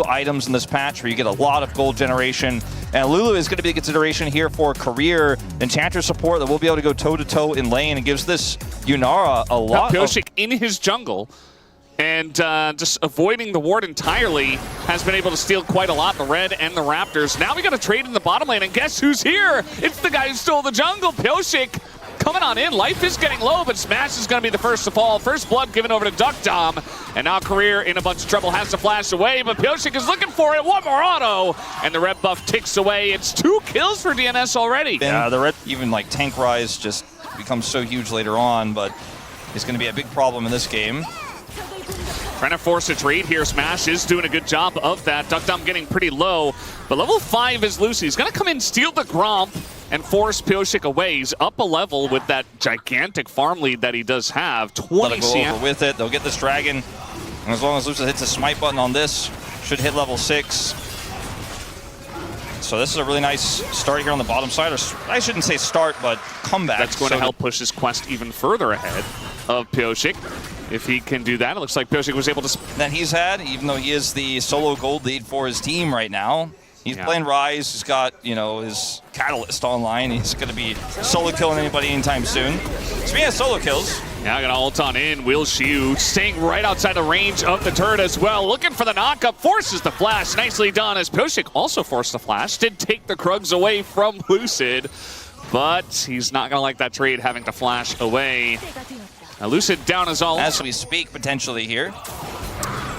items in this patch where you get a lot of gold generation, and Lulu is going to be a consideration here for career Enchanter support that will be able to go toe-to-toe in lane, and gives this Yunara a lot Pyosik in his jungle, and just avoiding the ward entirely, has been able to steal quite a lot, the red and the Raptors. Now we got to trade in the bottom lane, and guess who's here? It's the guy who stole the jungle, Pyosik. Coming on in, life is getting low, but Smash is going to be the first to fall. First blood given over to Duckdom, and now Career in a bunch of trouble, has to flash away, but Pyosik is looking for it. One more auto, and the red buff ticks away. It's 2 kills for DNS already. Yeah, the red, even like tank rise just becomes so huge later on, but it's going to be a big problem in this game. Trying to force a trade here. Smash is doing a good job of that. Duckdom getting pretty low, but level 5 is Lucy. He's going to come in, steal the Gromp, and force Pyosik away. He's up a level with that gigantic farm lead that he does have. 20 Let it go over with it. They'll get this dragon. And as long as Lucy hits the smite button on this, should hit level 6. So this is a really nice start here on the bottom side. Or I shouldn't say start, but comeback. That's going to help push his quest even further ahead of Pyosik. If he can do that, it looks like Pyosik was able to... That he's had, even though he is the solo gold lead for his team right now. He's playing Rise. He's got, you know, his Catalyst online. He's going to be solo killing anybody anytime soon. Speaking of solo kills. Now I got ult on in. Will Shiu staying right outside the range of the turret as well. Looking for the knockup. Forces the flash. Nicely done as Pyosik also forced the flash. Did take the Krugs away from Lucid. But he's not going to like that trade having to flash away. Now Lucid down his ult. As we speak, potentially here.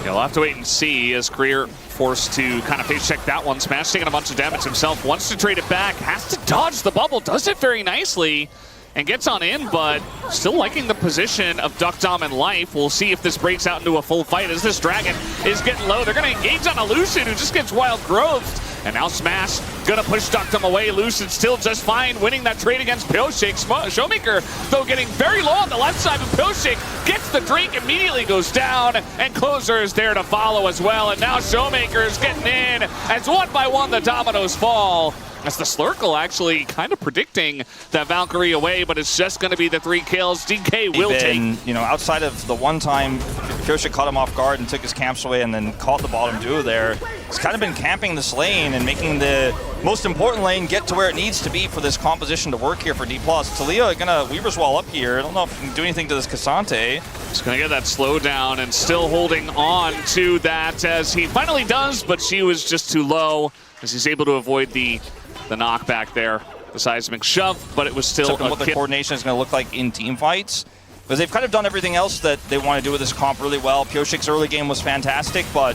You'll have to wait and see as Career forced to kind of face check that one. Smash taking a bunch of damage himself. Wants to trade it back. Has to dodge the bubble. Does it very nicely. And gets on in, but still liking the position of Duckdom and Life. We'll see if this breaks out into a full fight as this dragon is getting low. They're going to engage on a Lucid who just gets wild growth. And now Smash going to push Duckdom away. Lucid still just fine, winning that trade against Pyosik. Showmaker, though, getting very low on the left side, but Pyosik gets the drink, immediately goes down, and Closer is there to follow as well. And now Showmaker is getting in as one by one the dominoes fall. As the Slurkle actually kind of predicting that Valkyrie away, but it's just going to be the 3 kills. DK will take. You know, outside of the one time Pyosik caught him off guard and took his camps away and then caught the bottom duo there, he's kind of been camping this lane and making the most important lane get to where it needs to be for this composition to work here for D+. Talia gonna Weaver's Wall up here. I don't know if he can do anything to this Cassante. He's gonna get that slowdown and still holding on to that as he finally does, but she was just too low as he's able to avoid the knockback there, the seismic shove, but it was still what the coordination is going to look like in team fights, because they've kind of done everything else that they want to do with this comp really well. Pyosik's early game was fantastic, but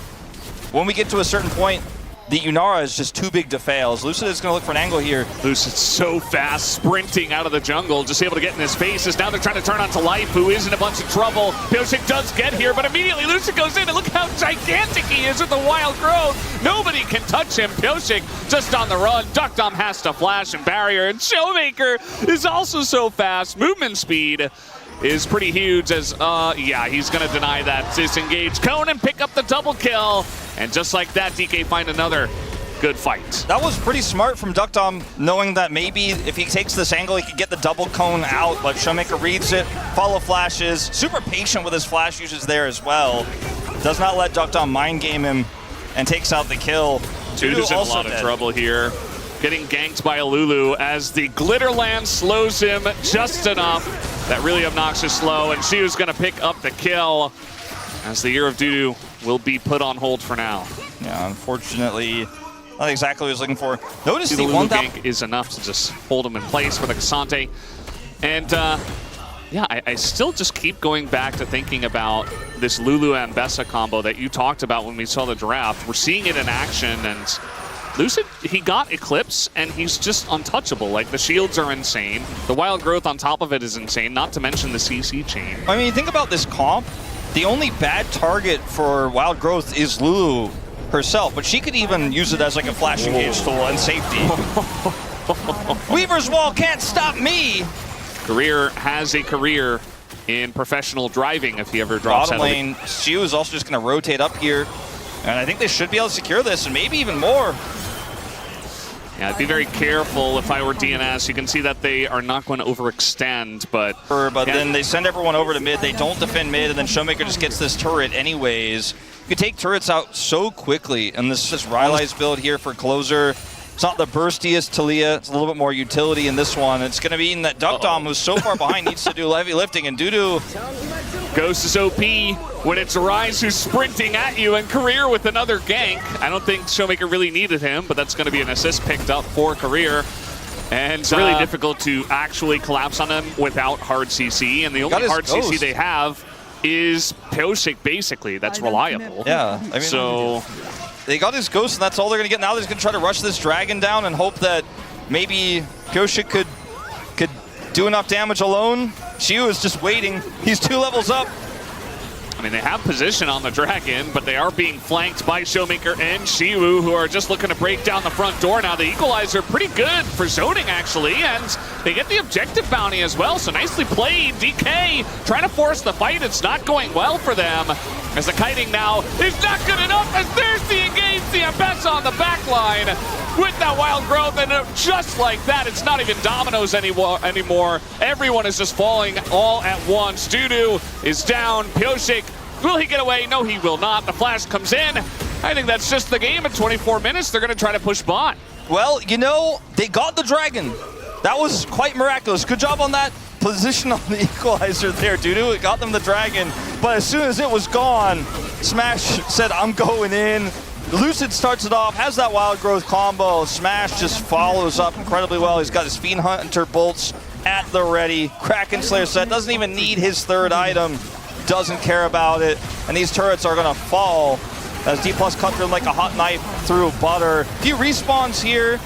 when we get to a certain point, the Yunara is just too big to fail. As Lucid is going to look for an angle here. Lucid's so fast, sprinting out of the jungle, just able to get in his face. As now they're trying to turn onto Life, who is in a bunch of trouble. Pyosik does get here, but immediately Lucid goes in, and look how gigantic he is with the wild growth. Nobody can touch him. Pyosik just on the run. Duckdom has to flash and barrier, and Showmaker is also so fast. Movement speed is pretty huge as, yeah, he's going to deny that disengage cone and pick up the double kill. And just like that, DK find another good fight. That was pretty smart from Duckdom, knowing that maybe if he takes this angle, he could get the double cone out, but Showmaker reads it, follow flashes, super patient with his flash uses there as well. Does not let Duckdom mind game him and takes out the kill. Dude's in a lot of trouble here. Getting ganked by a Lulu as the Glitterland slows him just enough. That really obnoxious slow, and she was going to pick up the kill as the Year of Dudu will be put on hold for now. Yeah, unfortunately, not exactly what he was looking for. Notice the Lulu gank is enough to just hold him in place for the Cassante. And yeah, I still just keep going back to thinking about this Lulu and Bessa combo that you talked about when we saw the draft. We're seeing it in action, and Lucid, he got Eclipse, and he's just untouchable. Like, the shields are insane. The wild growth on top of it is insane, not to mention the CC chain. I mean, think about this comp. The only bad target for wild growth is Lulu herself, but she could even use it as like a flash engage tool and safety. Weaver's Wall can't stop me! Career has a career in professional driving if he ever drops out. Bottom lane, Shiu is also just going to rotate up here. And I think they should be able to secure this, and maybe even more. Yeah, I'd be very careful if I were DNS. You can see that they are not going to overextend, but... Then they send everyone over to mid. They don't defend mid, and then Showmaker just gets this turret anyways. You can take turrets out so quickly, and this is just Rylai's build here for closer. It's not the burstiest Talia. It's a little bit more utility in this one. It's going to be in that Duck Dom, who's so far behind, needs to do heavy lifting, and Dudu. Ghost is OP when it's Rise who's sprinting at you, and Career with another gank. I don't think Showmaker really needed him, but that's going to be an assist picked up for Career. And it's really difficult to actually collapse on him without hard CC, and the only hard CC they have is Pyosik, basically. That's reliable. Yeah, I mean, so they got his ghost, and that's all they're going to get. Now they're just going to try to rush this dragon down and hope that maybe Pyosik could do enough damage alone. Shiu is just waiting. He's 2 levels up. I mean, they have position on the dragon, but they are being flanked by Showmaker and Shiwu, who are just looking to break down the front door now. The Equalizer pretty good for zoning, actually, and they get the objective bounty as well, so nicely played. DK trying to force the fight. It's not going well for them, as the kiting now is not good enough, as Thirsty engages the Ambessa on the back line with that wild growth, and just like that, it's not even dominoes anymore. Everyone is just falling all at once. Dudu is down. Pyosik, will he get away? No, he will not. The flash comes in. I think that's just the game. At 24 minutes, they're going to try to push bot. Well, you know, they got the dragon. That was quite miraculous. Good job on that position on the Equalizer there, Dudu. It got them the dragon, but as soon as it was gone, Smash said, I'm going in. Lucid starts it off, has that wild growth combo. Smash just follows up incredibly well. He's got his Fiend Hunter bolts at the ready. Kraken Slayer set, doesn't even need his 3rd item. Doesn't care about it. And these turrets are gonna fall as D+ cut through like a hot knife through butter. A few respawns here,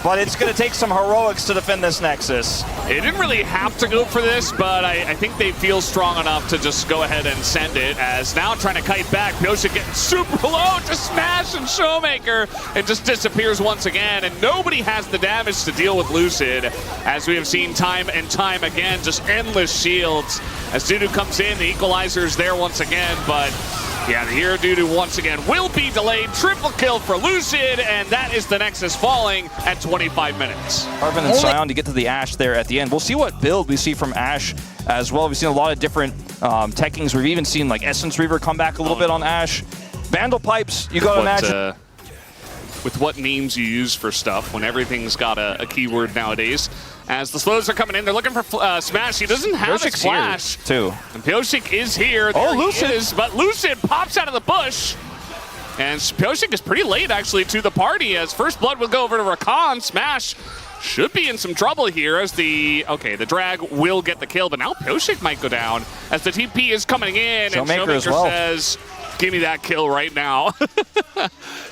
but it's gonna take some heroics to defend this Nexus. It didn't really have to go for this, but I think they feel strong enough to just go ahead and send it, as now trying to kite back. Pyosik getting super low to Smash and Showmaker, and just disappears once again, and nobody has the damage to deal with Lucid, as we have seen time and time again, just endless shields. As Dudu comes in, the Equalizer's there once again, but yeah, the hero Dudu once again will be delayed. Triple kill for Lucid, and that is the Nexus falling at 25 minutes. Arvin and Sion to get to the Ashe there at the end. We'll see what build we see from Ashe as well. We've seen a lot of different techings. We've even seen like Essence Reaver come back a little bit on Ashe. Vandal Pipes, you gotta imagine. With what names you use for stuff, when everything's got a keyword nowadays. As the slows are coming in, they're looking for Smash. He doesn't have his flash. Too. And Pyosik is here. Oh, Lucid! But Lucid pops out of the bush. And Pyosik is pretty late, actually, to the party, as first blood will go over to Rakan. Smash should be in some trouble here, as the drag will get the kill, but now Pyosik might go down, as the TP is coming in, and Showmaker says, give me that kill right now.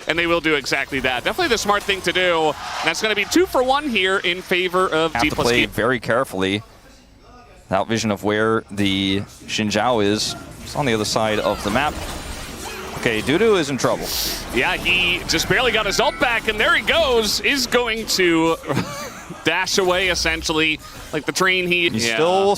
And they will do exactly that. Definitely the smart thing to do. And that's going to be 2 for 1 here in favor of D+K. Have to play very carefully. Without vision of where the Xinjiao is. It's on the other side of the map. Okay, Dudu is in trouble. Yeah, he just barely got his ult back, and there he goes. Is going to dash away, essentially, like the train He's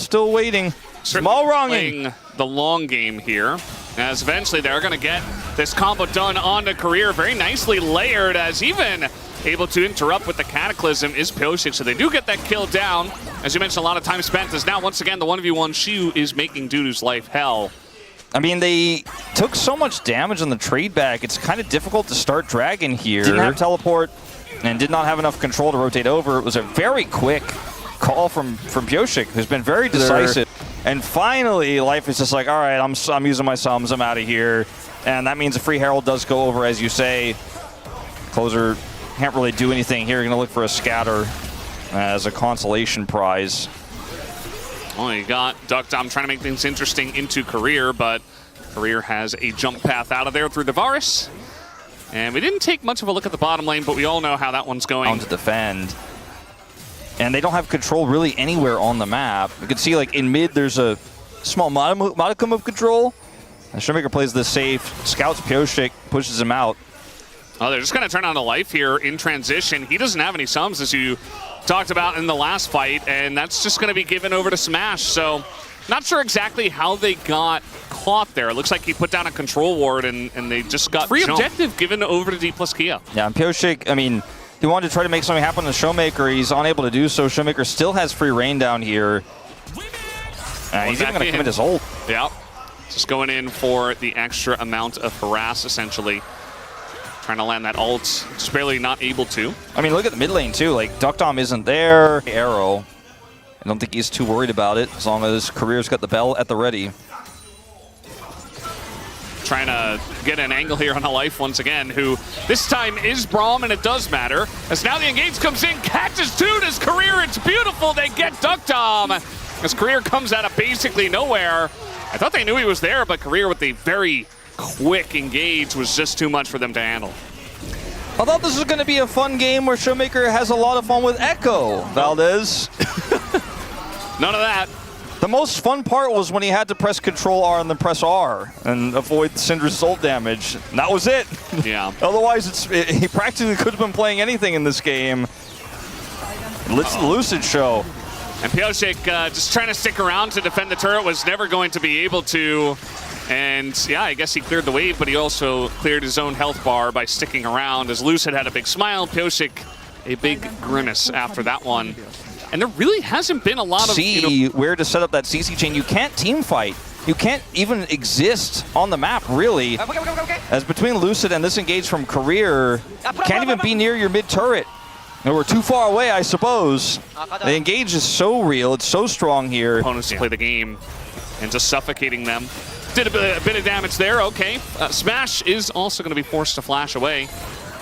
still waiting. Small wronging. The long game here, as eventually they're going to get this combo done on the Career. Very nicely layered, as even able to interrupt with the Cataclysm is Pyosik. So they do get that kill down. As you mentioned, a lot of time spent, as now once again the 1v1 Shiu is making Dudu's life hell. I mean, they took so much damage on the trade back. It's kind of difficult to start Dragon here. Didn't have teleport and did not have enough control to rotate over. It was a very quick call from Pyosik, who's been very decisive. And finally, Life is just like, all right, I'm using my sums, I'm out of here. And that means a free Herald does go over, as you say. Closer can't really do anything here. You're going to look for a scatter as a consolation prize. Well, you got Duck Dom trying to make things interesting into Career, but Career has a jump path out of there through Davaris. And we didn't take much of a look at the bottom lane, but we all know how that one's going. On to defend. And they don't have control really anywhere on the map. You can see, like, in mid, there's a small modicum of control. And Showmaker plays this safe, scouts Pyosik, pushes him out. Oh, they're just going to turn on the Life here in transition. He doesn't have any sums, as you talked about in the last fight, and that's just going to be given over to Smash. So, not sure exactly how they got caught there. It looks like he put down a control ward, and they just got free objective given over to D+Kia. Yeah, and Pyosik, I mean, he wanted to try to make something happen to Showmaker. He's unable to do so. Showmaker still has free reign down here. He's even going to commit his ult. Yeah. Just going in for the extra amount of harass, essentially. Trying to land that ult, just barely not able to. I mean, look at the mid lane, too. Like, Duckdom isn't there. Arrow. I don't think he's too worried about it, as long as Career's got the bell at the ready. Trying to get an angle here on a life once again, who this time is Braum, and it does matter. As now the engage comes in, catches two, his Career, it's beautiful. They get Duckdom. As Career comes out of basically nowhere. I thought they knew he was there, but Career with the very quick engage was just too much for them to handle. I thought this was going to be a fun game where Showmaker has a lot of fun with Echo, Valdez. None of that. The most fun part was when he had to press Control R and then press R and avoid Syndra's ult damage. And that was it. Yeah. Otherwise, he practically could have been playing anything in this game. Let's the Lucid show. And Pioshik just trying to stick around to defend the turret, was never going to be able to. And yeah, I guess he cleared the wave, but he also cleared his own health bar by sticking around. As Lucid had a big smile, Pioshik a big grimace after that one. And there really hasn't been a lot of... See where to set up that CC chain. You can't team fight. You can't even exist on the map, really. As between Lucid and this engage from Career, can't even be near your mid turret. And we're too far away, I suppose. The engage is so real. It's so strong here. Opponents to play the game and just suffocating them. Did a bit of damage there, okay. Smash is also going to be forced to flash away.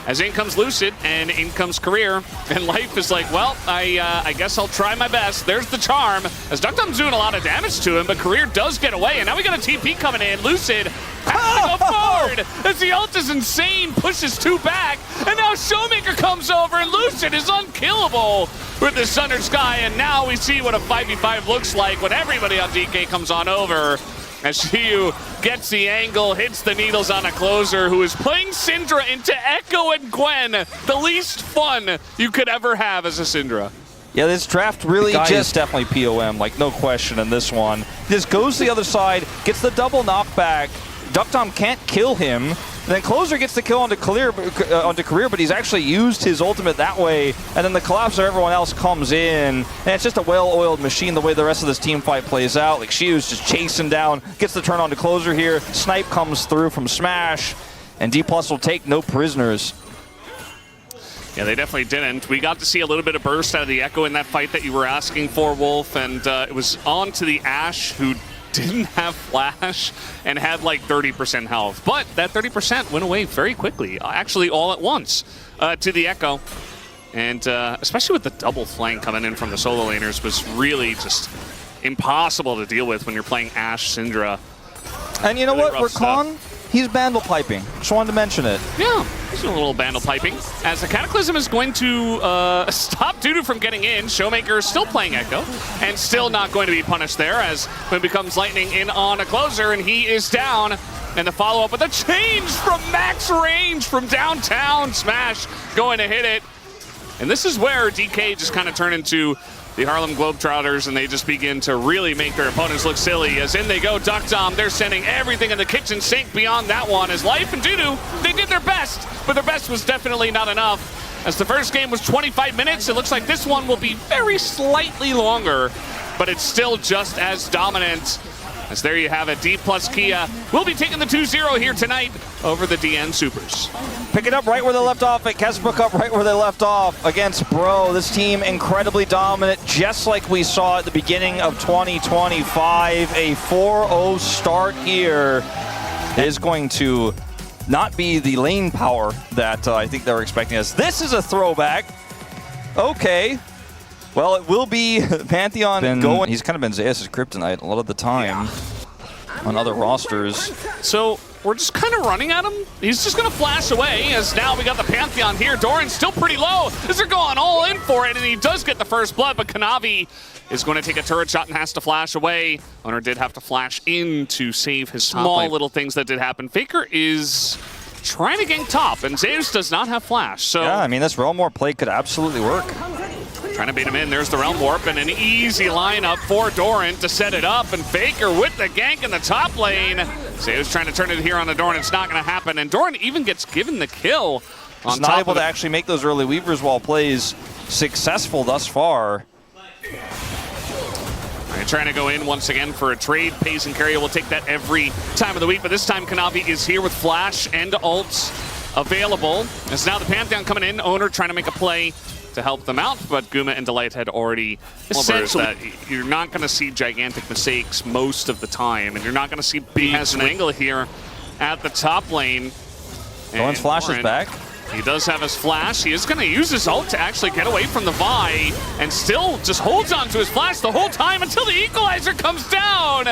As in comes Lucid, and in comes Career. And Life is like, well, I guess I'll try my best. There's the charm. As Duckdom's doing a lot of damage to him, but Career does get away. And now we got a TP coming in. Lucid has to go forward. As the ult is insane, pushes two back. And now Showmaker comes over, and Lucid is unkillable with the Sundered Sky. And now we see what a 5v5 looks like when everybody on DK comes on over. As Shiyu gets the angle, hits the needles on a closer who is playing Syndra into Echo and Gwen. The least fun you could ever have as a Syndra. Yeah, this draft really just definitely POM, like no question in this one. Just goes to the other side, gets the double knockback. Duckdom can't kill him. Then Closer gets the kill onto Career, but he's actually used his ultimate that way. And then the collapse of everyone else comes in. And it's just a well-oiled machine the way the rest of this team fight plays out. Like Shiyu's just chasing down, gets the turn onto Closer here. Snipe comes through from Smash. And D+ will take no prisoners. Yeah, they definitely didn't. We got to see a little bit of burst out of the Echo in that fight that you were asking for, Wolf. And it was on to the Ashe, who didn't have flash and had like 30% health. But that 30% went away very quickly, actually all at once, to the Echo. And especially with the double flank coming in from the solo laners was really just impossible to deal with when you're playing Ashe, Syndra. And you know what, Rakan, he's bandle piping. Just wanted to mention it. Yeah, he's a little bandle piping. As the Cataclysm is going to stop Dudu from getting in, Showmaker is still playing Echo and still not going to be punished there as when becomes Lightning in on a Closer and he is down. And the follow-up with a change from max range from downtown. Smash going to hit it. And this is where DK just kind of turned into the Harlem Globetrotters, and they just begin to really make their opponents look silly. As in they go, Duckdom, they're sending everything in the kitchen sink beyond that one. As Life and Dudu, they did their best, but their best was definitely not enough. As the first game was 25 minutes, it looks like this one will be very slightly longer, but it's still just as dominant. As there you have it, D+ Kia will be taking the 2-0 here tonight over the DN Supers. Pick it up right where they left off at Kesbrook up right where they left off against Bro. This team incredibly dominant, just like we saw at the beginning of 2025. A 4-0 start here is going to not be the lane power that I think they were expecting us. This is a throwback. Okay. Well, it will be Pantheon going. He's kind of been Zeus' kryptonite a lot of the time on other rosters. So we're just kind of running at him. He's just going to flash away as now we got the Pantheon here. Doran's still pretty low as they're going all in for it, and he does get the first blood, but Kanavi is going to take a turret shot and has to flash away. Owner did have to flash in to save his small little things that did happen. Faker is trying to gank top, and Zeus does not have flash. So yeah, I mean, this Realm Warp play could absolutely work. Trying to bait him in. There's the Realm Warp and an easy lineup for Doran to set it up. And Faker with the gank in the top lane. Zeus trying to turn it here on the Doran. It's not going to happen. And Doran even gets given the kill. He's not able to actually make those early Weavers Wall plays successful thus far. They're trying to go in once again for a trade. Pays and Carrier will take that every time of the week, but this time Kanavi is here with Flash and ults available. As now the Pantheon coming in, Owner trying to make a play to help them out, but Guma and Delight had already essentially that you're not going to see gigantic mistakes most of the time, and you're not going to see B has an angle here at the top lane. Doran's flash is back. He does have his flash. He is going to use his ult to actually get away from the Vi, and still just holds on to his flash the whole time until the equalizer comes down.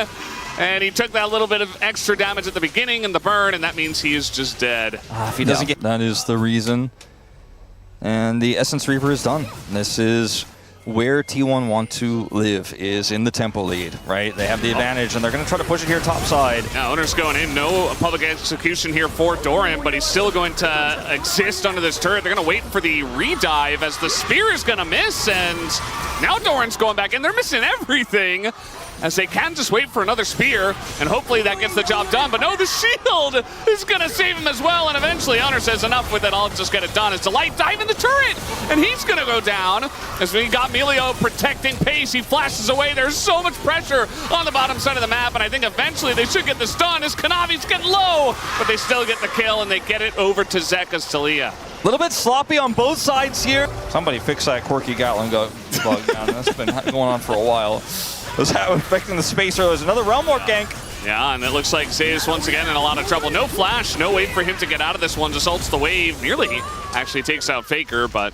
And he took that little bit of extra damage at the beginning and the burn, and that means he is just dead. If he doesn't get... That is the reason. And the Essence Reaper is done. This is where T1 want to live, is in the tempo lead, right? They have the advantage, and they're going to try to push it here top side. Yeah, Owner's going in. No public execution here for Doran, but he's still going to exist under this turret. They're going to wait for the redive as the spear is going to miss, and now Doran's going back in. They're missing everything, as they can just wait for another spear, and hopefully that gets the job done. But no, the shield is going to save him as well, and eventually Honor says enough with it, I'll just get it done. It's Delight diving the turret, and he's going to go down. As we got Melio protecting Pace, he flashes away. There's so much pressure on the bottom side of the map, and I think eventually they should get this done as Kanavi's getting low, but they still get the kill, and they get it over to Zeka's Talia. A little bit sloppy on both sides here. Somebody fix that quirky Gatling bug down. That's been going on for a while. Was that affecting the space earlier? There's another Realm Warp gank. Yeah, and it looks like Zayas once again in a lot of trouble. No flash, no way for him to get out of this one. Just ults the wave. Nearly actually takes out Faker, but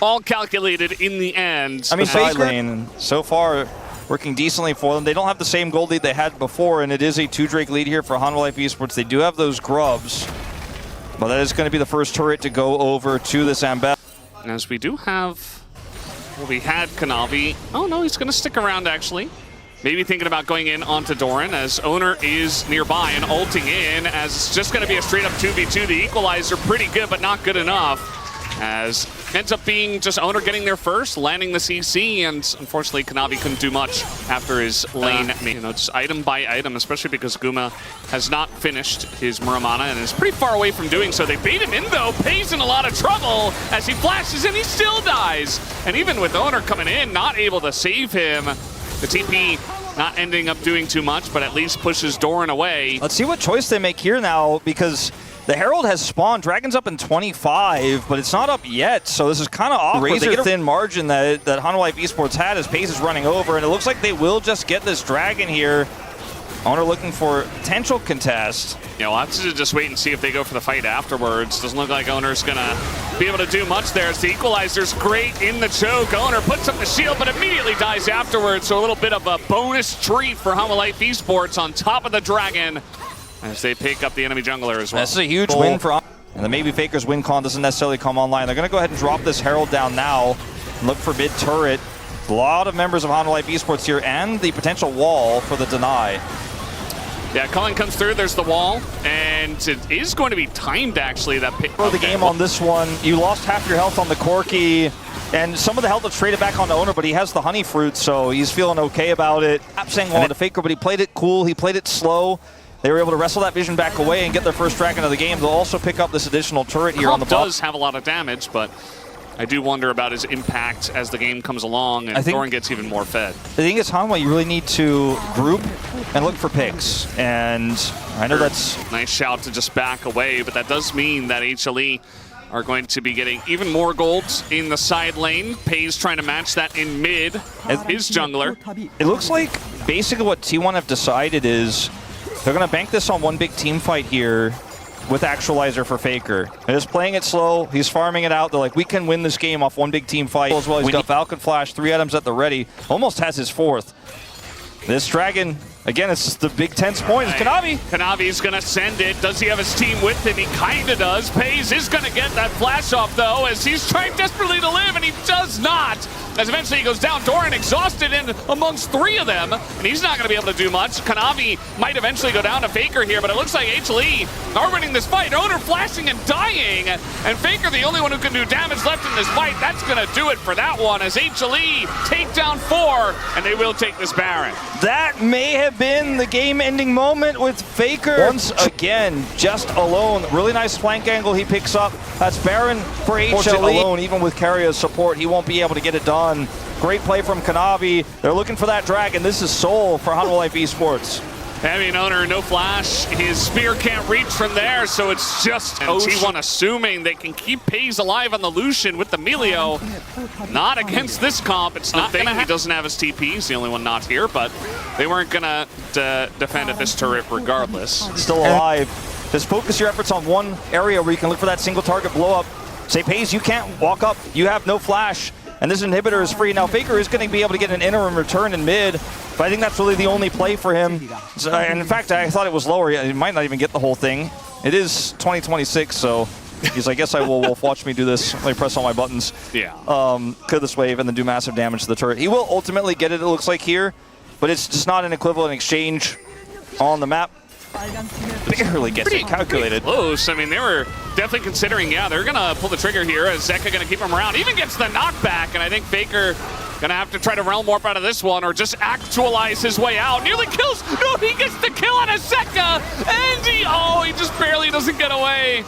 all calculated in the end. I mean, side lane, so far, working decently for them. They don't have the same gold lead they had before, and it is a 2 Drake lead here for Hanwha Life Esports. They do have those grubs, but that is going to be the first turret to go over to this Ambel. As we do have... Well, we had Kanavi. Oh, no, he's going to stick around, actually. Maybe thinking about going in onto Doran, as Owner is nearby and ulting in, as it's just going to be a straight-up 2v2. The equalizer pretty good, but not good enough, as ends up being just Owner getting there first, landing the CC, and unfortunately Kanavi couldn't do much after his lane, you know, just item by item, especially because Guma has not finished his Muramana and is pretty far away from doing so. They bait him in though, Pays in a lot of trouble as he flashes and he still dies. And even with Owner coming in, not able to save him, the TP not ending up doing too much, but at least pushes Doran away. Let's see what choice they make here now, because the Herald has spawned. Dragon's up in 25, but it's not up yet, so this is kind of awkward. Razor-thin margin that Hanwha Life Esports had as Pace is running over, and it looks like they will just get this Dragon here. Owner looking for potential contest. Yeah, we'll have to just wait and see if they go for the fight afterwards. Doesn't look like Owner's going to be able to do much there. As the equalizer's great in the choke. Owner puts up the shield, but immediately dies afterwards, so a little bit of a bonus treat for Hanwha Life Esports on top of the Dragon, as they pick up the enemy jungler as well. This is a huge win for... And the maybe Faker's win con doesn't necessarily come online. They're going to go ahead and drop this Herald down now and look for mid turret. A lot of members of Hanwha Life Esports here, and the potential wall for the deny. Yeah, Cullen comes through, there's the wall, and it is going to be timed actually. That for the game on this one, you lost half your health on the Corki, and some of the health was traded back on the Owner, but he has the honey fruit, so he's feeling okay about it. I'm saying on the Faker, but he played it cool, he played it slow. They were able to wrestle that vision back away and get their first Dragon of the game. They'll also pick up this additional turret here on the bottom. Does have a lot of damage, but I do wonder about his impact as the game comes along and Doran gets even more fed. The thing is, Hanwha, you really need to group and look for picks. And I know that's... Nice shout to just back away, but that does mean that HLE are going to be getting even more golds in the side lane. Pays trying to match that in mid as his jungler. It looks like basically what T1 have decided is they're going to bank this on one big team fight here with Actualizer for Faker. They're just playing it slow. He's farming it out. They're like, we can win this game off one big team fight. As well, he's got Falcon Flash, 3 items at the ready. Almost has his 4th. This Dragon, again, it's just the big tense point. It's Kanavi. Kanavi's going to send it. Does he have his team with him? He kind of does. Pays is going to get that flash off, though, as he's trying desperately to live, and he does not. As eventually he goes down, Doran exhausted in amongst 3 of them, and he's not going to be able to do much. Kanavi might eventually go down to Faker here, but it looks like HLE are winning this fight. Owner flashing and dying, and Faker the only one who can do damage left in this fight. That's going to do it for that one, as HLE take down 4, and they will take this Baron. That may have been the game-ending moment with Faker. Once again, just alone. Really nice flank angle he picks up. That's Baron for HLE. Alone, even with Carrier's support, he won't be able to get it done. T1. Great play from Kanavi. They're looking for that dragon. This is Soul for Hanwha Life Esports. I mean, Owner, no flash. His spear can't reach from there, so it's just T1 assuming they can keep FaZe alive on the Lucian with the Melio. Not against this comp. It's not gonna He doesn't have his TP. He's the only one not here, but they weren't gonna defend at this turret regardless. Still alive. Just focus your efforts on one area where you can look for that single target blow up. Say, FaZe, you can't walk up. You have no flash. And this inhibitor is free. Now, Faker is going to be able to get an interim return in mid, but I think that's really the only play for him. So, and in fact, I thought it was lower. He might not even get the whole thing. It is 2026, so he's like, yes, I will. Wolf, watch me do this. Let me press all my buttons. Yeah. Clear this wave and then do massive damage to the turret. He will ultimately get it, it looks like here, but it's just not an equivalent exchange on the map. Barely gets it calculated. Close. I mean, they were definitely considering, yeah, they're going to pull the trigger here as Zeka going to keep him around. Even gets the knockback, and I think Faker going to have to try to realm warp out of this one or just actualize his way out. Nearly kills. No, he gets the kill on a Zeka, and he just barely doesn't get away.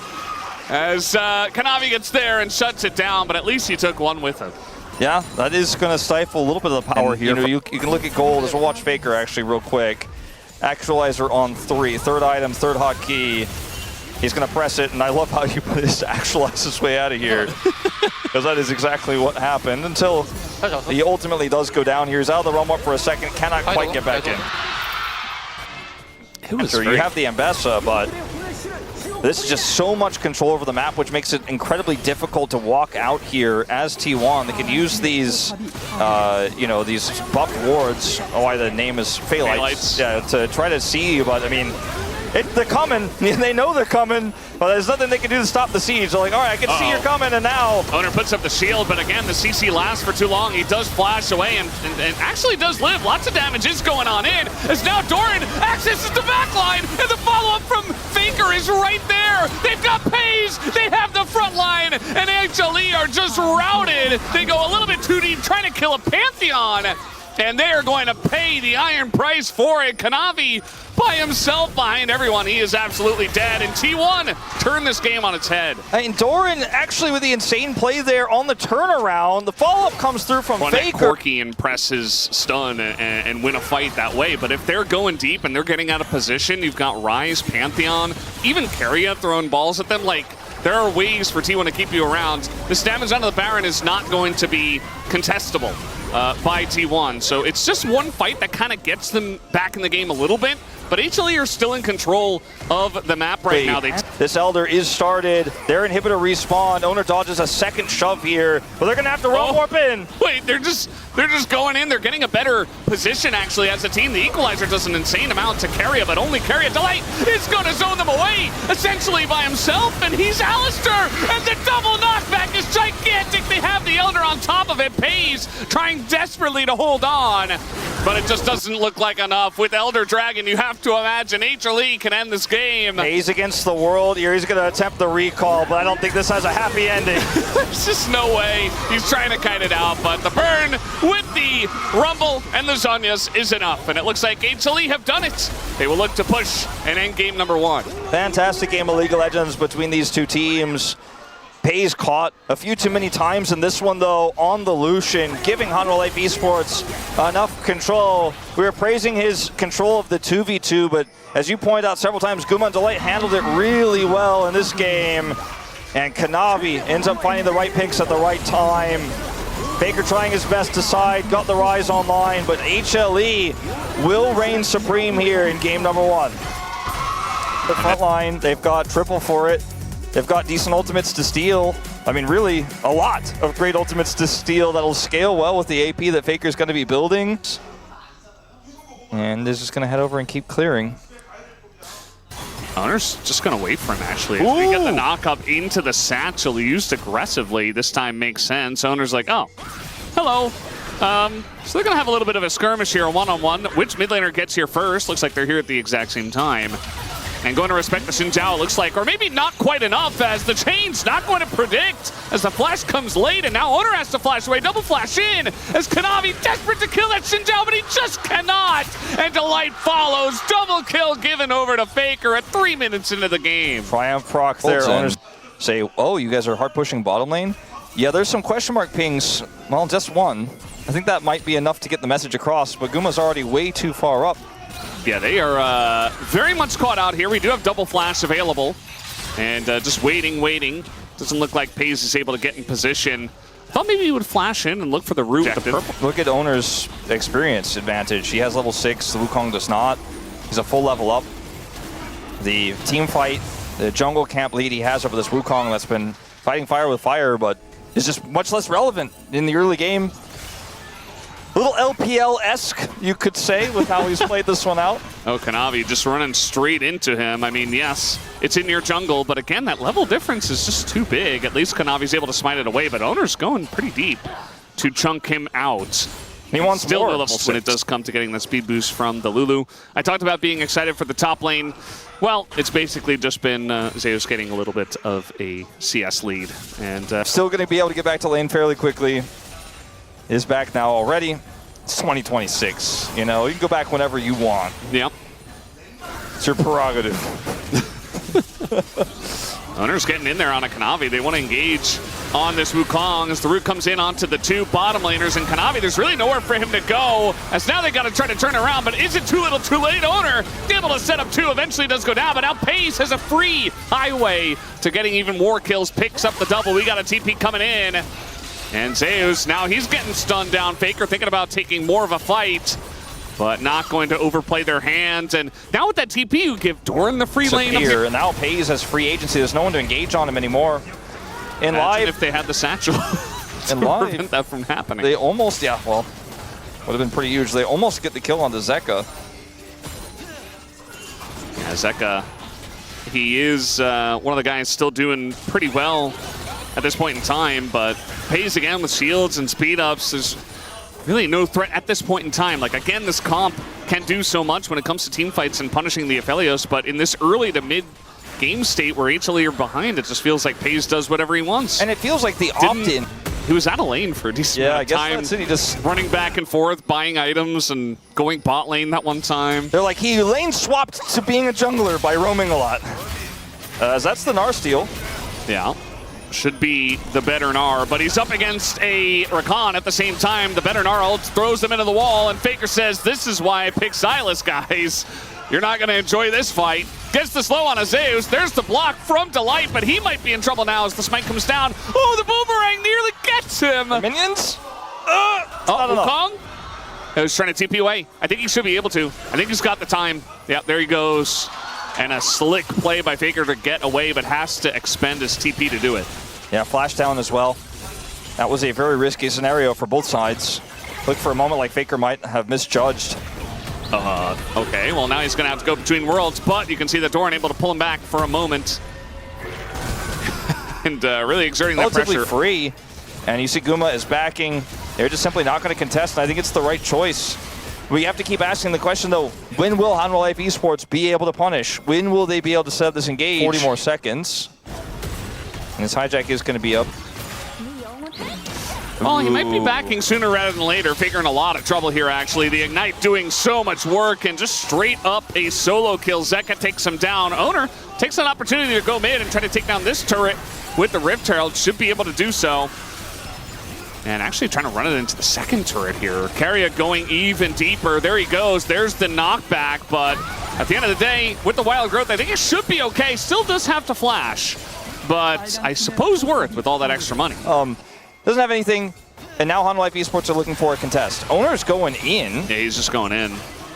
As Kanavi gets there and shuts it down, but at least he took one with him. Yeah, that is going to stifle a little bit of the power here. You can look at gold as we'll watch Faker actually real quick. Actualizer on 3, third item, third hotkey. He's going to press it, and I love how you put this to actualize his way out of here. Because that is exactly what happened until he ultimately does go down here. He's out of the run up for a second, cannot quite get back in. You have the Ambessa, but this is just so much control over the map, which makes it incredibly difficult to walk out here as T1. They can use these, these buff wards. Oh, why the name is Phalites. Yeah, to try to see you. But I mean, they're coming. They know they're coming, but there's nothing they can do to stop the siege. They're like, all right, I can see you're coming, and now Owner puts up the shield, but again, the CC lasts for too long. He does flash away and actually does live. Lots of damage is going on in. As now Doran accesses the backline, and the follow-up from Faker is right there. They've got FaZe, they have the front line, and HLE are just routed. They go a little bit too deep, trying to kill a Pantheon, and they are going to pay the iron price for it. Kanavi by himself behind everyone. He is absolutely dead, and T1 turned this game on its head. And Doran actually with the insane play there on the turnaround. The follow-up comes through from Faker. Corky and press his stun and win a fight that way, but if they're going deep and they're getting out of position, you've got Ryze, Pantheon, even Keria throwing balls at them. Like, there are ways for T1 to keep you around. This damage onto the Baron is not going to be contestable by T1, so it's just one fight that kind of gets them back in the game a little bit. But HLE are still in control of the map right now. This Elder is started. Their inhibitor respawned. Owner dodges a second shove here, but they're gonna have to roll warp in. Wait, they're just going in. They're getting a better position actually as a team. The equalizer does an insane amount to Keria, but only Keria Delight is gonna zone them away essentially by himself, and he's Alistair, and the double knockback is gigantic. They have the Elder on top of it. FaZe trying desperately to hold on, but it just doesn't look like enough. With Elder Dragon, you have to imagine HLE can end this game. FaZe against the world here. He's going to attempt the recall, but I don't think this has a happy ending. There's just no way. He's trying to kite it out, but the burn with the Rumble and the Zhonya's is enough, and it looks like HLE have done it. They will look to push and end game number 1. Fantastic game of League of Legends between these two teams. FaZe caught a few too many times in this one, though, on the Lucian, giving Hanwha Life Esports enough control. We were praising his control of the 2v2, but as you pointed out several times, Guman Delight handled it really well in this game. And Kanavi ends up finding the right picks at the right time. Faker trying his best to side, got the Ryze online, but HLE will reign supreme here in game number 1. The front line, they've got triple for it. They've got decent ultimates to steal. I mean, really, a lot of great ultimates to steal that'll scale well with the AP that Faker's going to be building. And they're just going to head over and keep clearing. Owner's just going to wait for him, actually. If we get the knock up into the satchel used aggressively, this time makes sense. Owner's like, oh, hello. So they're going to have a little bit of a skirmish here, a one-on-one. Which mid laner gets here first? Looks like they're here at the exact same time. And going to respect the Xin Zhao, it looks like, or maybe not quite enough, as the chain's not going to predict, as the flash comes late, and now Owner has to flash away, double flash in, as Kanavi desperate to kill that Xin Zhao, but he just cannot, and Delight follows, double kill given over to Faker at 3 minutes into the game. Triumph proc there. Owners say, oh, you guys are hard pushing bottom lane? Yeah, there's some question mark pings. Well, just one. I think that might be enough to get the message across, but Guma's already way too far up. Yeah, they are very much caught out here. We do have double flash available. And just waiting. Doesn't look like Paze is able to get in position. Thought maybe he would flash in and look for the root. Look at Owner's experience advantage. He has level 6, the Wukong does not. He's a full level up. The team fight, the jungle camp lead he has over this Wukong that's been fighting fire with fire, but is just much less relevant in the early game. A little LPL-esque, you could say, with how he's played this one out. Oh, Kanavi just running straight into him. I mean, yes, it's in your jungle, but again, that level difference is just too big. At least Kanavi's able to smite it away, but Owner's going pretty deep to chunk him out. He wants still more no level when it does come to getting the speed boost from the Lulu. I talked about being excited for the top lane. Well, it's basically just been Zeus getting a little bit of a CS lead. And still going to be able to get back to lane fairly quickly. Is back now already. It's 2026. You know, you can go back whenever you want. Yep. It's your prerogative. Owner's getting in there on a Kanavi. They want to engage on this Wukong as the root comes in onto the two bottom laners. And Kanavi, there's really nowhere for him to go, as now they got to try to turn around. But is it too little too late? Owner able to set up two, eventually does go down, but now Pace has a free highway to getting even more kills, picks up the double. We got a TP coming in. And Zeus, now he's getting stunned down. Faker thinking about taking more of a fight, but not going to overplay their hands. And now with that TP, you give Doran the free lane. Here, and now Paze has free agency. There's no one to engage on him anymore. In live, if they had the satchel to prevent that from happening. They almost, yeah, well, would have been pretty huge. They almost get the kill on the Zeka. Yeah, Zeka, he is one of the guys still doing pretty well at this point in time, but Paze again with shields and speed ups. There's really no threat at this point in time. Like, again, this comp can't do so much when it comes to team fights and punishing the Aphelios, but in this early to mid game state where HLE are behind, it just feels like Paze does whatever he wants. And it feels like the opt-in. He was out of lane for a decent amount of time. That's it. He just running back and forth, buying items, and going bot lane that one time. They're like, he lane swapped to being a jungler by roaming a lot. That's the Gnar steal. Yeah. Should be the better Gnar, but he's up against a Rakan at the same time. The better Gnar ult throws them into the wall, and Faker says, this is why I pick Silas, guys. You're not going to enjoy this fight. Gets the slow on a Zeus. There's the block from Delight, but he might be in trouble now as the smite comes down. Oh, the boomerang nearly gets him. Minions? Wukong? He was trying to TP away. I think he should be able to. I think he's got the time. Yep, there he goes. And a slick play by Faker to get away, but has to expend his TP to do it. Yeah, flash down as well. That was a very risky scenario for both sides. Looked for a moment like Faker might have misjudged. Okay, well now he's going to have to go between worlds, but you can see that Doran able to pull him back for a moment. And really exerting that pressure. Free. And you see Guma is backing. They're just simply not going to contest, and I think it's the right choice. We have to keep asking the question, though, when will Hanwha Life Esports be able to punish? When will they be able to set up this engage? 40 more seconds. And this hijack is going to be up. Well, he might be backing sooner rather than later. Faker in a lot of trouble here, actually. The Ignite doing so much work, and just straight up a solo kill. Zeka takes him down. Owner takes an opportunity to go mid and try to take down this turret with the Rift Herald. Should be able to do so. And actually trying to run it into the second turret here. Carrier going even deeper. There he goes. There's the knockback, but at the end of the day, with the Wild Growth, I think it should be okay. Still does have to flash, but I suppose worth with all that extra money. Doesn't have anything, and now Hanwha Life Esports are looking for a contest. Owner's going in. Yeah, he's just going in.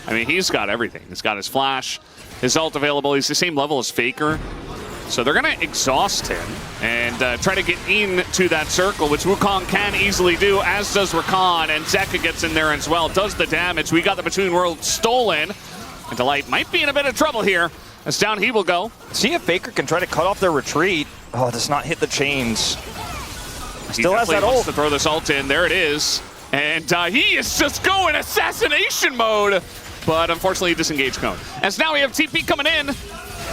I mean, he's got everything. He's got his flash, his ult available. He's the same level as Faker. So they're going to exhaust him and try to get into that circle, which Wukong can easily do, as does Rakan, and Zeka gets in there as well, does the damage. We got the Between Worlds stolen, and Delight might be in a bit of trouble here, as down he will go. See if Faker can try to cut off their retreat. Oh, does not hit the chains. Still has that ult to throw this ult in. There it is. And he is just going assassination mode. But unfortunately, disengaged cone. As now we have TP coming in.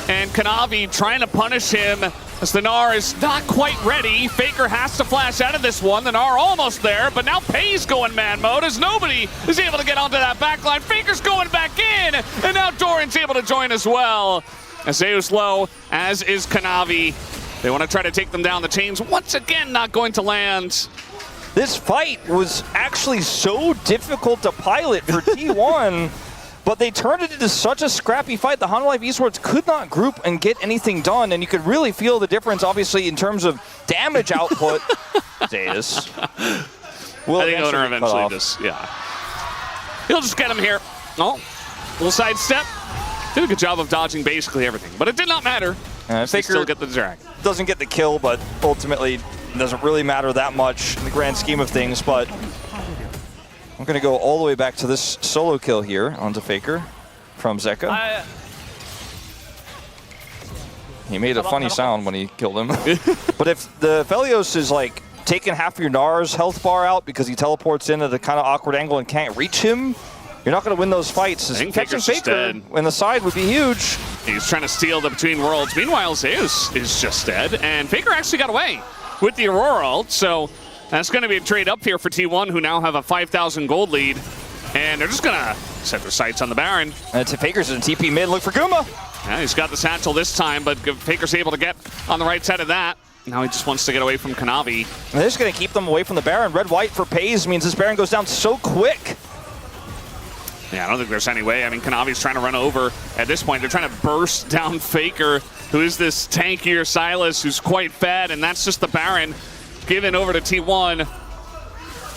And Kanavi trying to punish him as the Gnar is not quite ready. Faker has to flash out of this one. The Gnar almost there, but now Paze going man mode as nobody is able to get onto that backline. Faker's going back in, and now Doran's able to join as well. Zeus low, as is Kanavi. They want to try to take them down. The chains once again not going to land. This fight was actually so difficult to pilot for T1, but they turned it into such a scrappy fight. The Life Esports could not group and get anything done, and you could really feel the difference, obviously, in terms of damage output. Zeus. I think Owner eventually just, he'll just get him here. Oh, little sidestep. Did a good job of dodging basically everything, but it did not matter. They still get the drag. Doesn't get the kill, but ultimately doesn't really matter that much in the grand scheme of things. But I'm going to go all the way back to this solo kill here onto Faker from Zeka. He made a funny sound when he killed him. But if the Felios is like taking half of your Nar's health bar out because he teleports in at a kind of awkward angle and can't reach him, you're not going to win those fights. I think catching Faker's Faker dead. in the side would be huge. He's trying to steal the Between Worlds. Meanwhile, Zeus is just dead, and Faker actually got away with the Aurora ult, so that's going to be a trade up here for T1, who now have a 5,000 gold lead, and they're just going to set their sights on the Baron. And Faker's in TP mid, look for Guma. Yeah, he's got the satchel this time, but Faker's able to get on the right side of that. Now he just wants to get away from Kanavi. And they're just going to keep them away from the Baron. Red-white for Pays means this Baron goes down so quick. Yeah, I don't think there's any way. I mean, Kanavi's trying to run over. At this point, they're trying to burst down Faker, who is this tankier Silas who's quite fat, and that's just the Baron given over to T1.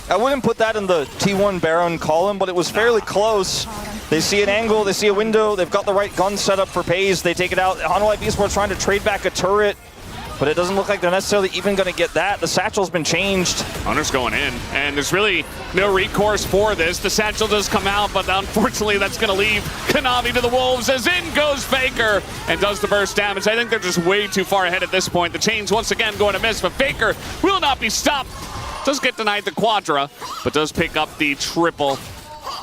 I wouldn't put that in the T1 Baron column, but it was fairly close. They see an angle, they see a window, they've got the right gun set up for Pays. They take it out. Life Esports trying to trade back a turret, but it doesn't look like they're necessarily even going to get that. The satchel's been changed. Owner's going in, and there's really no recourse for this. The satchel does come out, but unfortunately that's going to leave Kanavi to the Wolves as in goes Faker and does the burst damage. I think they're just way too far ahead at this point. The chains once again going to miss, but Faker will not be stopped. Does get denied the quadra, but does pick up the triple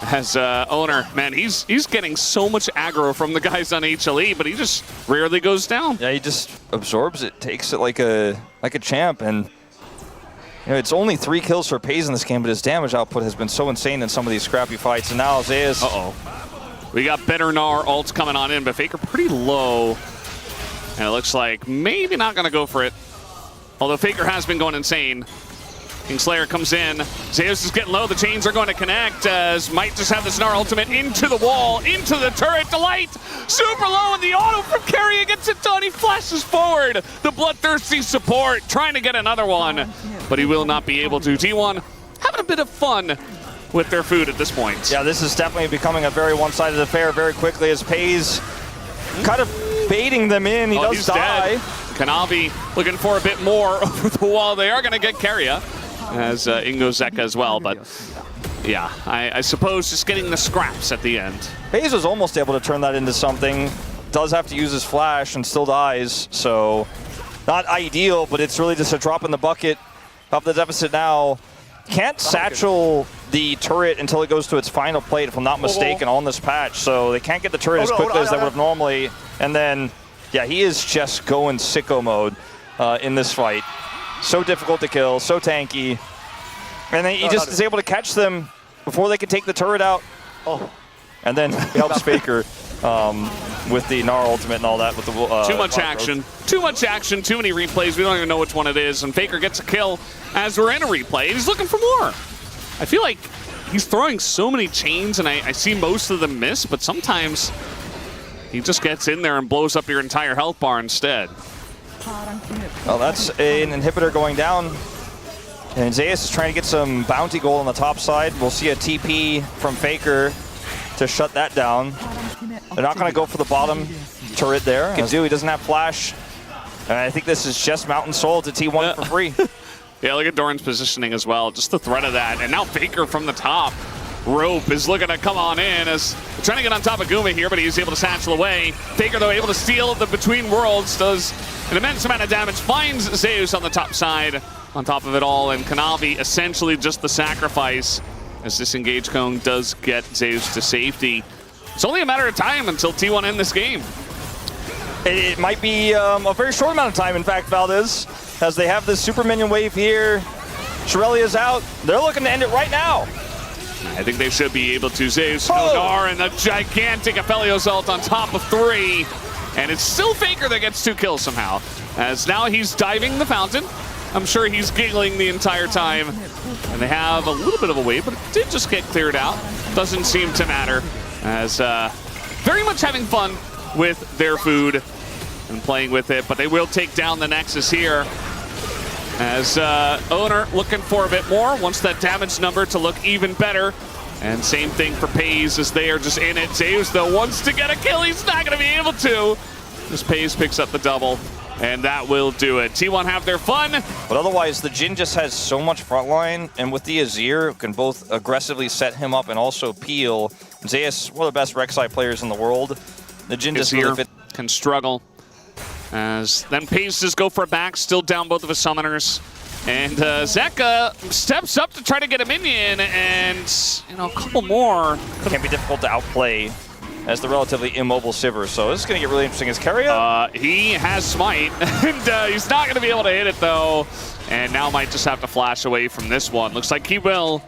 as Owner. Man, he's getting so much aggro from the guys on HLE, but he just rarely goes down. Yeah, he just absorbs it, takes it like a champ, and you know, it's only 3 kills for Pays in this game, but his damage output has been so insane in some of these scrappy fights. And now Zeus. We got better Gnar ults coming on in, but Faker pretty low, and it looks like maybe not going to go for it. Although Faker has been going insane. Kingslayer comes in. Zeus is getting low. The chains are going to connect as might just have the Gnar ultimate into the wall, into the turret. Delight super low, and the auto from Carrier gets it done. He flashes forward. The bloodthirsty support trying to get another one, but he will not be able to. T1 having a bit of fun with their food at this point. Yeah, this is definitely becoming a very one-sided affair very quickly as Pays kind of baiting them in. He does die. Dead. Kanavi looking for a bit more over the wall. They are going to get Carrier as Ingo Zeka as well, but yeah, I suppose just getting the scraps at the end. Pays was almost able to turn that into something. Does have to use his flash and still dies, so not ideal, but it's really just a drop in the bucket. Up the deficit now. Can't satchel the turret until it goes to its final plate, if I'm not mistaken, on this patch, so they can't get the turret as quickly as they would have normally. And then, yeah, he is just going sicko mode in this fight. So difficult to kill, so tanky. And then he just is able to catch them before they can take the turret out. And then he helps Faker with the Gnar ultimate and all that. With the too much action, too many replays. We don't even know which one it is. And Faker gets a kill as we're in a replay. And he's looking for more. I feel like he's throwing so many chains, and I see most of them miss, but sometimes he just gets in there and blows up your entire health bar instead. Well, that's an inhibitor going down. And Zeus is trying to get some bounty gold on the top side. We'll see a TP from Faker to shut that down. They're not going to go for the bottom turret there. He doesn't have flash. And I think this is just Mountain Soul to T1 for free. Yeah, look at Doran's positioning as well. Just the threat of that. And now Faker from the top rope is looking to come on in as trying to get on top of Guma here, but he's able to satchel away. Faker, though, able to steal the Between Worlds, does an immense amount of damage, finds Zeus on the top side on top of it all, and Kanavi essentially just the sacrifice as this engage cone does get Zeus to safety. It's only a matter of time until T1 end this game. It might be a very short amount of time, in fact, Valdez, as they have this super minion wave here. Shirelia's out. They're looking to end it right now. I think they should be able to. Zeus, Gnar, and a gigantic Aphelios ult on top of 3. And it's still Faker that gets 2 kills somehow. As now he's diving the fountain. I'm sure he's giggling the entire time. And they have a little bit of a wave, but it did just get cleared out. Doesn't seem to matter. As very much having fun with their food and playing with it. But they will take down the Nexus here. As Owner looking for a bit more. Wants that damage number to look even better. And same thing for Pays as they are just in it. Zeus though wants to get a kill. He's not going to be able to. As Pays picks up the double. And that will do it. T1 have their fun. But otherwise, the Jhin just has so much frontline, and with the Azir, can both aggressively set him up and also peel. Zeus, one of the best Rek'Sai players in the world. The Jhin just really fit. Can struggle. As then Pays just go for a back, still down both of his summoners. And Zeka steps up to try to get a minion, and a couple more. It can be difficult to outplay as the relatively immobile Sivir, so this is going to get really interesting. Is Keria? He has Smite, and he's not going to be able to hit it, though. And now might just have to flash away from this one. Looks like he will,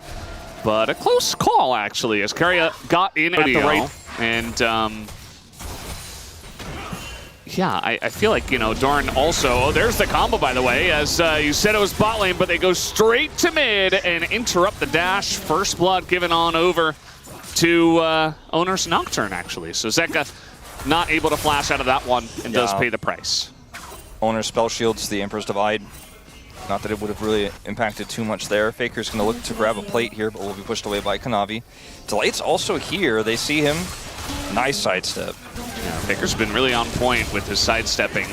but a close call, actually, as Keria got in at the right. And, yeah, I feel like, Doran also... Oh, there's the combo, by the way, as you said it was bot lane, but they go straight to mid and interrupt the dash. First blood given on over to Owner's Nocturne, actually. So Zeka not able to flash out of that one and does pay the price. Owner's spell shields the Emperor's Divide. Not that it would have really impacted too much there. Faker's going to look to grab a plate here, but will be pushed away by Kanavi. Delight's also here. They see him. Nice sidestep. Yeah, Faker's been really on point with his sidestepping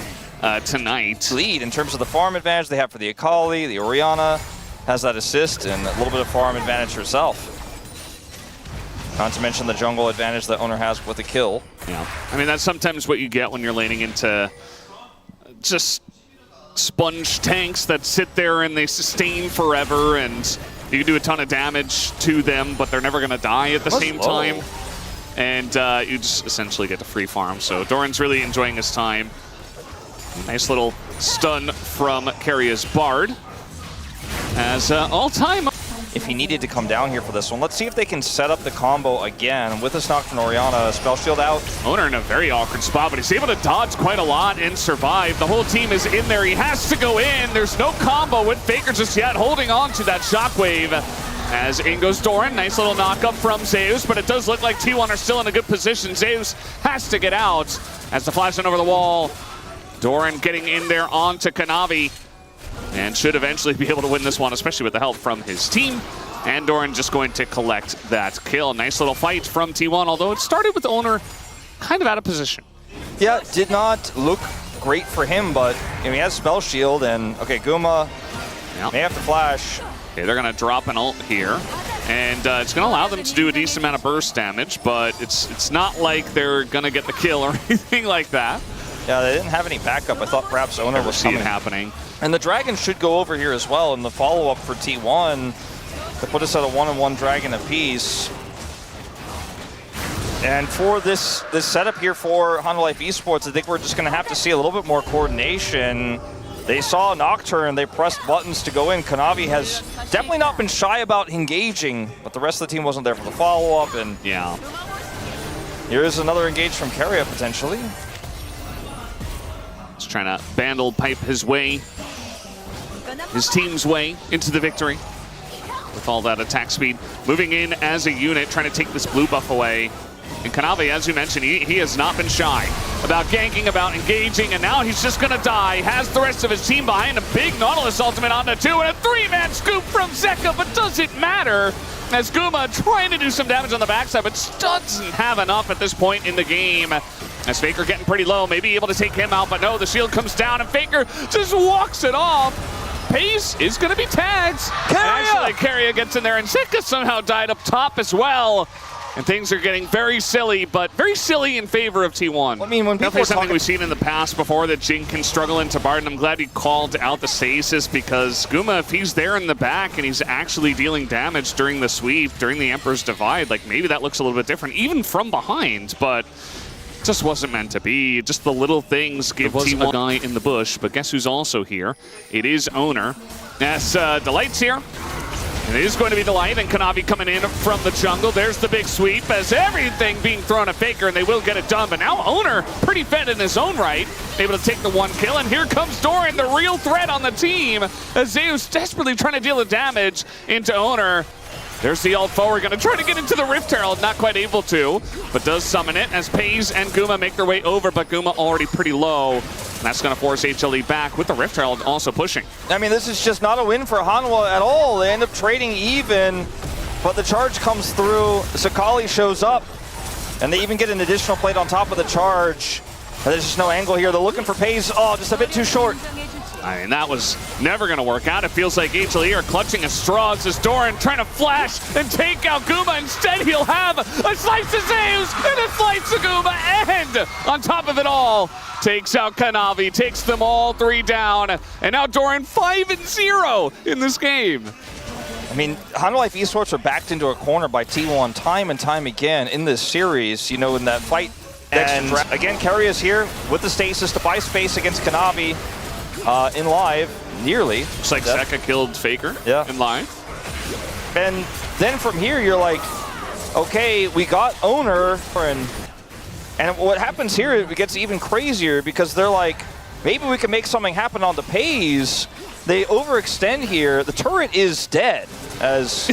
tonight. Lead in terms of the farm advantage they have for the Akali. The Orianna has that assist and a little bit of farm advantage herself. Not to mention the jungle advantage that Owner has with the kill. Yeah, I mean, that's sometimes what you get when you're laning into just sponge tanks that sit there and they sustain forever, and you can do a ton of damage to them, but they're never going to die at the same time. And you just essentially get to free farm. So Doran's really enjoying his time. Nice little stun from Keria's Bard. As all-time... If he needed to come down here for this one. Let's see if they can set up the combo again with this Nocturne Orianna. Spell shield out. Owner in a very awkward spot, but he's able to dodge quite a lot and survive. The whole team is in there. He has to go in. There's no combo with Faker just yet, holding on to that shockwave. As in goes Doran. Nice little knock-up from Zeus, but it does look like T1 are still in a good position. Zeus has to get out as the flash in over the wall. Doran getting in there onto Kanavi. And should eventually be able to win this one, especially with the help from his team. And Doran just going to collect that kill. Nice little fight from T1, although it started with Owner kind of out of position. Yeah, did not look great for him, but he has Spell Shield, and okay, Guma may have to flash. Okay, they're going to drop an ult here. And it's going to allow them to do a decent amount of burst damage, but it's not like they're going to get the kill or anything like that. Yeah, they didn't have any backup. I thought perhaps Owner was coming. Happening. And the Dragon should go over here as well in the follow-up for T1 to put us at a 1-on-1 Dragon apiece. And for this setup here for Honda Life Esports, I think we're just going to have to see a little bit more coordination. They saw Nocturne, they pressed buttons to go in. Kanavi has definitely not been shy about engaging, but the rest of the team wasn't there for the follow-up. And yeah, here's another engage from Keria potentially. Just trying to bandle pipe his way, his team's way into the victory with all that attack speed. Moving in as a unit, trying to take this blue buff away. And Kanavi, as you mentioned, he has not been shy about ganking, about engaging, and now he's just going to die. Has the rest of his team behind him. Big Nautilus ultimate on the 2, and a 3-man scoop from Zeka, but does it matter? As Guma trying to do some damage on the backside, but doesn't have enough at this point in the game. As Faker getting pretty low, maybe able to take him out, but no, the shield comes down, and Faker just walks it off. Pace is going to be tagged. Actually, Keria gets in there, and Zeka somehow died up top as well. And things are getting very silly, but very silly in favor of T1. I mean, when definitely something we've seen in the past before, that Jhin can struggle into Bard, and I'm glad he called out the stasis, because Guma, if he's there in the back and he's actually dealing damage during the sweep, during the Emperor's Divide, like maybe that looks a little bit different, even from behind, but just wasn't meant to be. Just the little things give T1 a guy in the bush, but guess who's also here? It is Owner. As Delight's here. And it is going to be the Light, and Kanavi coming in from the jungle. There's the big sweep as everything being thrown at Faker, and they will get it done. But now Owner, pretty fed in his own right, able to take the 1 kill. And here comes Doran, the real threat on the team, as Zeus desperately trying to deal the damage into Owner. There's the ult forward, gonna try to get into the Rift Herald, not quite able to, but does summon it as Paze and Guma make their way over, but Guma already pretty low. And that's gonna force HLE back with the Rift Herald also pushing. I mean, this is just not a win for Hanwha at all. They end up trading even, but the charge comes through, Sakali shows up, and they even get an additional plate on top of the charge. And there's just no angle here. They're looking for Paze. Oh, just a bit too short. I mean, that was never going to work out. It feels like HLE are clutching at straws as Doran trying to flash and take out Guma. Instead, he'll have a slice to Zeus and a slice to Guma. And on top of it all, takes out Kanavi, takes them all 3 down. And now Doran 5-0 in this game. I mean, Hanwha Life Esports are backed into a corner by T1 time and time again in this series, you know, in that fight. And again, Kerry is here with the stasis to buy space against Kanavi. In live, nearly. Looks like Zeka killed Faker in live. And then from here, you're like, okay, we got Owner. And what happens here, it gets even crazier because they're like, maybe we can make something happen on the Paze. They overextend here. The turret is dead. As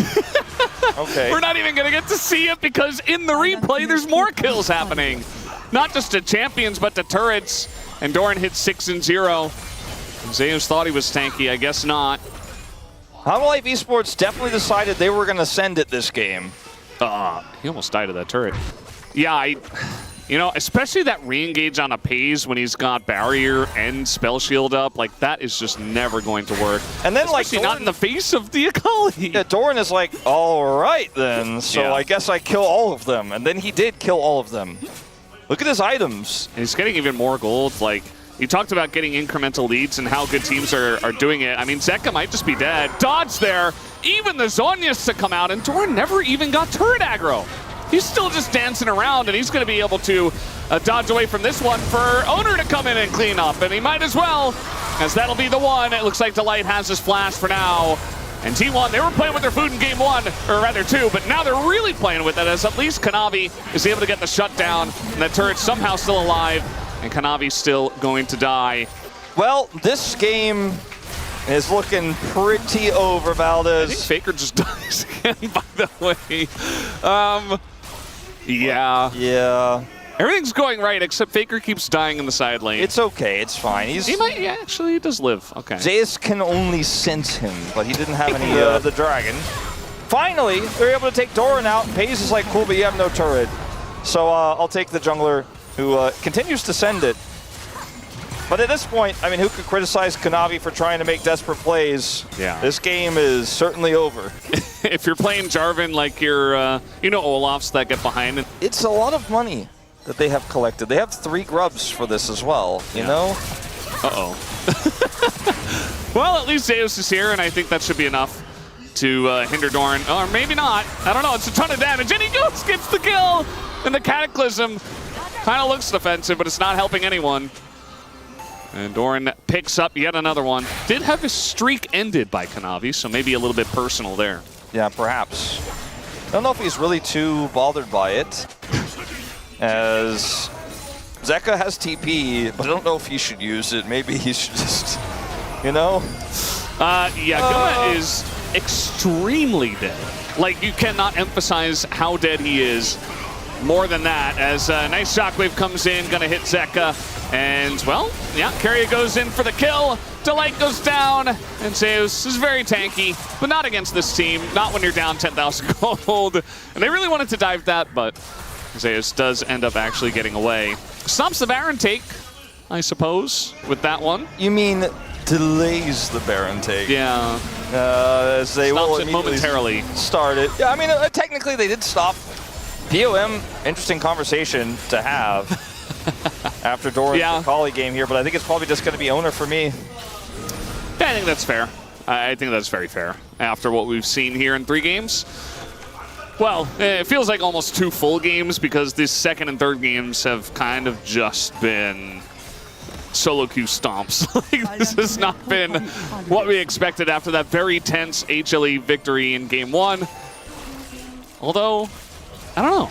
okay. We're not even going to get to see it because in the replay, there's more kills happening. Not just to champions, but to turrets. And Doran hits 6-0. Zeus thought he was tanky, I guess not. Hanwha Life Esports definitely decided they were going to send it this game. He almost died of that turret. Yeah, you know, especially that re-engage on a Paze when he's got barrier and spell shield up, like that is just never going to work. And then especially like Doran, not in the face of the Akali. Yeah, Doran is like, all right then, so I guess I kill all of them. And then he did kill all of them. Look at his items. And he's getting even more gold. Like, you talked about getting incremental leads and how good teams are doing it. I mean, Zeka might just be dead. Dodge there. Even the Zhonya's to come out, and Doran never even got turret aggro. He's still just dancing around, and he's going to be able to dodge away from this one for Owner to come in and clean up. And he might as well, as that'll be the one. It looks like Delight has his flash for now. And T1, they were playing with their food in game 1, or rather 2, but now they're really playing with it as at least Kanavi is able to get the shutdown, and that turret's somehow still alive. And Kanavi's still going to die. Well, this game is looking pretty over, Valdez. I think Faker just dies again, by the way. Yeah. Yeah. Everything's going right, except Faker keeps dying in the side lane. It's okay, it's fine. He might, yeah, actually, he does live. Okay. Zeus can only sense him, but he didn't have any the dragon. Finally, they're able to take Doran out. Paze is like, cool, but you have no turret. So I'll take the jungler, who continues to send it. But at this point, I mean, who could criticize Kanavi for trying to make desperate plays? Yeah. This game is certainly over. If you're playing Jarvan like you're, you know, Olaf's that get behind it. It's a lot of money that they have collected. They have 3 grubs for this as well, you know? Uh-oh. Well, at least Zeus is here, and I think that should be enough to hinder Doran. Or maybe not. I don't know. It's a ton of damage, and he gets the kill! And the Cataclysm kind of looks defensive, but it's not helping anyone. And Doran picks up yet another one. Did have his streak ended by Kanavi, so maybe a little bit personal there. Yeah, perhaps. I don't know if he's really too bothered by it, as Zeka has TP, but I don't know if he should use it. Maybe he should just, you know? Yeah, Guma is extremely dead. Like, you cannot emphasize how dead he is more than that, as a nice shockwave comes in, gonna hit Zeka. And, well, yeah, Keria goes in for the kill. Delight goes down, and Zeus is very tanky, but not against this team. Not when you're down 10,000 gold. And they really wanted to dive that, but Zeus does end up actually getting away. Stops the Baron take, I suppose, with that one. You mean delays the Baron take? Yeah. As they will it momentarily start it. Yeah, I mean, technically they did stop. POM, interesting conversation to have after Doran's Akali game here, but I think it's probably just going to be Owner for me. Yeah, I think that's fair. I think that's very fair after what we've seen here in 3 games. Well, it feels like almost 2 full games because these second and third games have kind of just been solo queue stomps. Like, this has not been what we expected after that very tense HLE victory in game 1. Although, I don't know.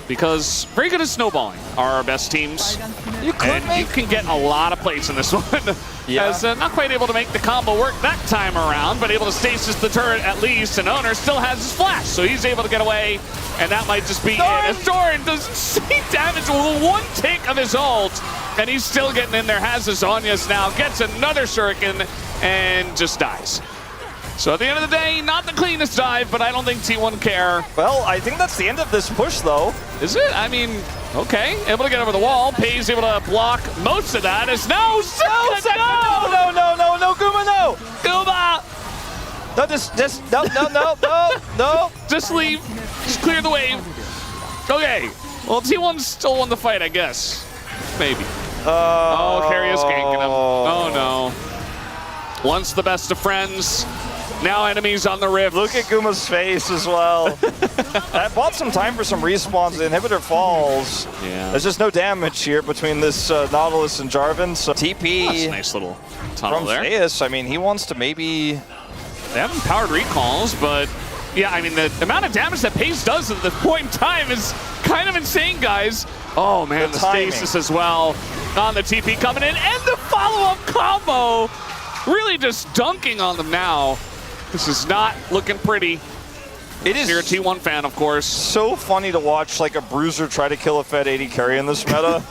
Because very good at snowballing are our best teams. You can get a lot of plates in this one. Yeah. As not quite able to make the combo work that time around, but able to stasis the turret at least. And Owner still has his flash, so he's able to get away. And that might just be it. As Doran does insane damage with one tick of his ult. And he's still getting in there, has his Zhonya's now, gets another shuriken, and just dies. So at the end of the day, not the cleanest dive, but I don't think T1 care. Well, I think that's the end of this push, though. Is it? I mean, okay. Able to get over the wall. Pei's able to block most of that. Is no, No, Guma, no! Guma! No. Just leave. Just clear the wave. Okay. Well, T1 still won the fight, I guess. Maybe. Oh, Carrier's ganking him. Oh, no. Once the best of friends. Now enemies on the rift. Look at Guma's face as well. That bought some time for some respawns. The inhibitor falls. Yeah. There's just no damage here between this Nautilus and Jarvan. So TP. That's a nice little tunnel from there. Zeus. I mean, he wants to maybe... They haven't powered recalls, but yeah, I mean, the amount of damage that Pace does at this point in time is kind of insane, guys. Oh man, the stasis as well on the TP coming in, and the follow-up combo really just dunking on them now. This is not looking pretty. It is. You're a T1 fan, of course. So funny to watch like a bruiser try to kill a Fed 80 carry in this meta.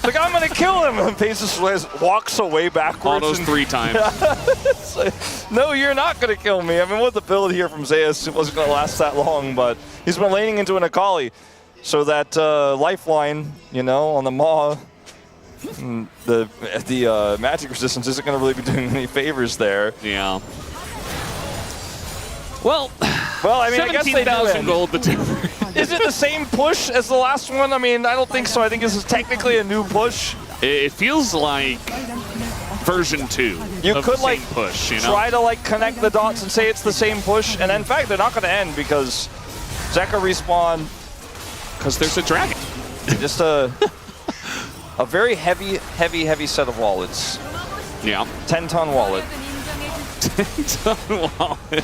Like, I'm going to kill him. And Pace walks away backwards. All those 3 times. Like, no, you're not going to kill me. I mean, with the build here from Zeus, it wasn't going to last that long, but he's been laning into an Akali. So that lifeline, you know, on the Maw, the magic resistance isn't going to really be doing any favors there. Yeah. Well, I mean, I guess they 17,000 gold. Is it the same push as the last one? I mean, I don't think so. I think this is technically a new push. It feels like version 2. You of could the like same push, you know? try to like connect the dots and say it's the same push, and in fact, they're not going to end because Zeka respawn. Because there's a dragon. Just a very heavy set of wallets. Yeah. 10-ton wallet. 10-ton wallet.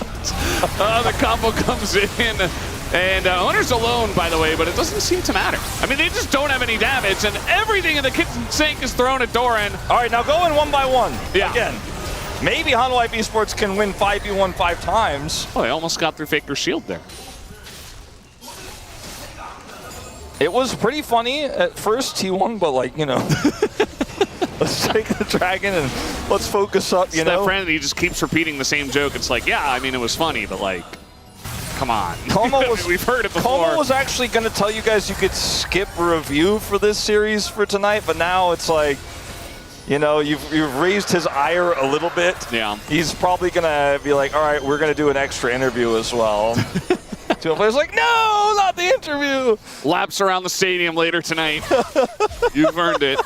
The combo comes in. And Owner's alone, by the way, but it doesn't seem to matter. I mean, they just don't have any damage, and everything in the kitchen sink is thrown at Doran. All right, now going 1 by 1. Yeah. Again, maybe Hanwha Life Esports can win 5v1 5 times. Oh, they almost got through Faker's shield there. It was pretty funny at first, T1, but like, you know, let's take the dragon and let's focus up, you know? That friend, he just keeps repeating the same joke. It's like, yeah, I mean, it was funny, but like, come on. We've heard it before. Como was actually going to tell you guys you could skip review for this series for tonight, but now it's like, you know, you've raised his ire a little bit. Yeah. He's probably going to be like, all right, we're going to do an extra interview as well. Two players like, no, not the interview. Laps around the stadium later tonight. You've earned it.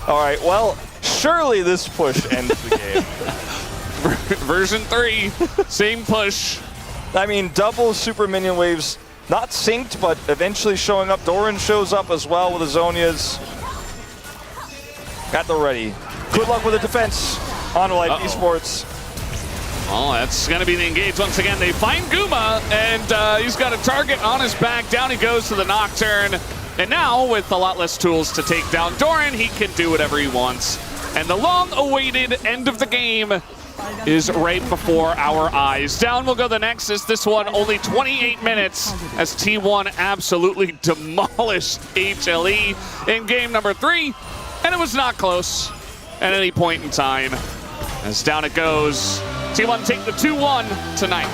All right, well, surely this push ends the game. Version 3, same push. I mean, double super minion waves, not synced, but eventually showing up. Doran shows up as well with his Zhonya's. At the ready. Good luck with the defense on Life Esports. Oh, that's going to be the engage once again. They find Guma, and he's got a target on his back. Down he goes to the Nocturne. And now, with a lot less tools to take down Doran, he can do whatever he wants. And the long-awaited end of the game is right before our eyes. Down will go the Nexus. This one only 28 minutes as T1 absolutely demolished HLE in game number 3. And it was not close at any point in time. As down it goes. T1 take the 2-1 tonight.